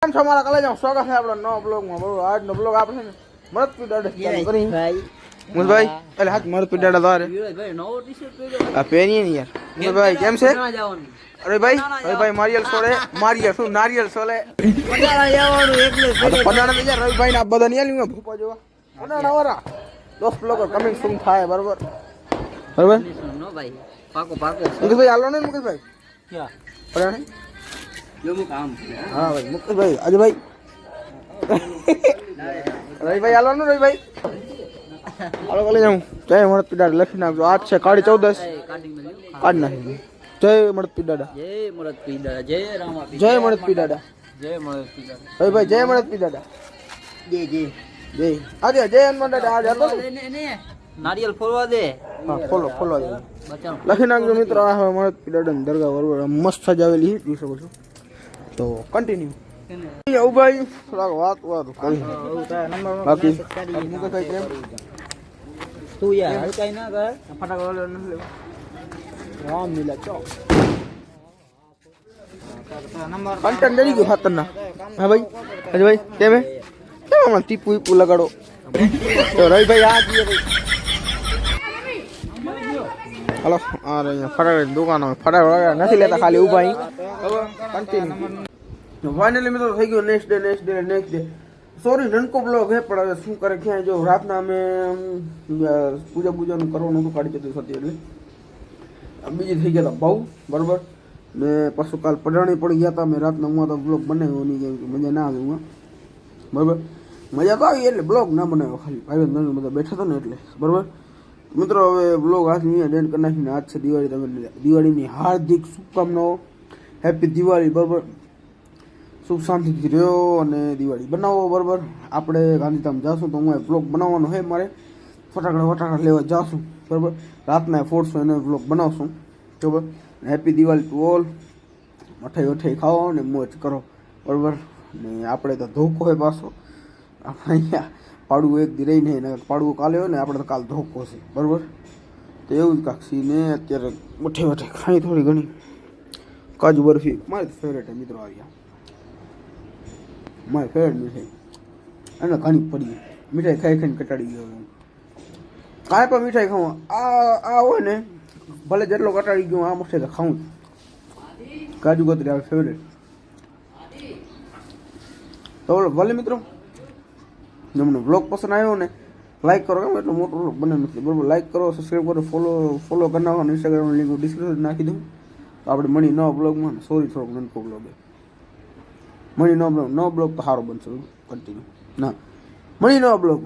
કેમ છો મારા કલેજ સ્વાગત છે આપણો નવો બ્લોગમાં. બરોબર, આજનો બ્લોગ આપણે છે ને મરદ પીડાડે ચાલુ કરી મુસભાઈ એટલે હાથ મરદ પીડાડા દ્વારે આ પેની ને યાર મુસભાઈ કેમ છે? અરે ભાઈ મારિયલ સોળે મારિયલ શું નારિયલ સોલે પડાણા ને યાર રવિભાઈ ના બધા ની આલી ભૂપા જોવા પડાણા વાળા 10 બ્લોગર કમિંગ સૂન થાય બરોબર બરોબર નો ભાઈ પાકો મુકેશભાઈ હાલો ને મુકેશભાઈ ક્યાં પડાણા हाँ भाई मुकेश भाई अजय भाई रवि भाई आलो रवि भाई आलो कॉलेज जाऊँ जय मर्द पीड़ा लखी नाखो आज से 14:30 काट नाखी जय मर्द पीड़ा जय मर्द पीड़ा जय मर्द पीड़ा रवि भाई जय मर्द पीड़ा जय आज जय हनुमान दादा आज હતો नारियल फोड़वा दे हां फोड़वा दे લખી નાખજો મિત્રો આ હવે મર્દ પીડા દરગાહ બરોબર મસ્ત સજાવેલી છે જોઈ શકો છો તો કન્ટિન્યુ ઉભાઈ થોડાક વાત કરી બાકી મુકેશભાઈ કેમ તું યાર હાલ કઈ ના કર ફટાકડા વાળો નથી લેવો રામ મિલા ચો કન્ટેન્ટ ડરી ગયો ખતરનાક હા ભાઈ અજયભાઈ કેમ હે કેમ આમાં ટીપુ લગાડો તો રવિભાઈ આ કીએ ભાઈ હલો આ રહ્યા ફટાકડા દુકાનો ફટાકડા નથી લેતા ખાલી ઉભા અહીં કન્ટિન્યુ ફાઇનલી મિત્રો થઈ ગયો નેક્સ્ટ ડે સોરી નનકો બ્લોગ હે પણ હવે શું કરે ક્યાંય જો રાતના અમે પૂજાનું કરવાનું હતું કાઢી જતું હતી એટલે બીજી થઈ ગયા હતા બહુ બરાબર ને પાછું કાલ પડાણી પડી ગયા હતા મેં રાતના હું તો બ્લોગ બનાવ્યો નહીં કેમ કે મજા ના આવી હું બરાબર મજા તો આવી એટલે બ્લોગ ના બનાવ્યો ખાલી ભાઈ બધા બેઠા હતા ને એટલે બરાબર મિત્રો હવે બ્લોગ આજ અહીંયા ડેન્ટ કરી નાખીને આજ છે દિવાળી તમે દિવાળીની હાર્દિક શુભકામનાઓ હેપી દિવાળી બરાબર સુખ શાંતિથી રહ્યો અને દિવાળી બનાવો બરાબર આપણે ગાંધીધામ જાશું તો હું બ્લોગ બનાવવાનો છે મારે ફટાકડા લેવા જાશું બરાબર રાતના ફોડશું એને બ્લોગ બનાવશું બરાબર હેપી દિવાળી ટુ ઓલ મઠાઈ ખાઓ ને મોજ કરો બરાબર ને આપણે તો ધોકો હોય પાછો આપણે અહીંયા પાડવું એક દી રહી નહીં પાડવું કાલે હોય ને આપણે તો કાલ ધોકો છે બરાબર તો એવું જ કાક્ષી ને અત્યારે મઠાઈ ખાઈ થોડી ઘણી કાજુ બરફી મારી ફેવરેટ મિત્રો આવ્યા મારી ફેવરેટ મીઠાઈ અને ઘણી પડી મીઠાઈ ખાઈને કટાડી ગયો કાંઈ પણ મીઠાઈ ખાવું આ હોય ને ભલે જેટલો કટાડી ગયો આ મસ્ત તો ખાવું કાજુ કતરી આવે ફેવરેટ તો ભલે મિત્રો તમને બ્લોગ પસંદ આવ્યો ને લાઈક કરો કેમ એટલો મોટો બ્લોગ બને નથી બરાબર લાઈક કરો સબસ્ક્રાઈબ કરો ફોલો કરી નાખો ઇન્સ્ટાગ્રામની લિંક ડિસ્ક્રિપ્શન નાખી દઉં તો આપણે મળી નવા બ્લોગમાં સોરી થોડોક નનકો બ્લોગ મળી નવો બ્લોગ તો સારો બનશે કન્ટિન્યુ ના મળી નવા બ્લોગ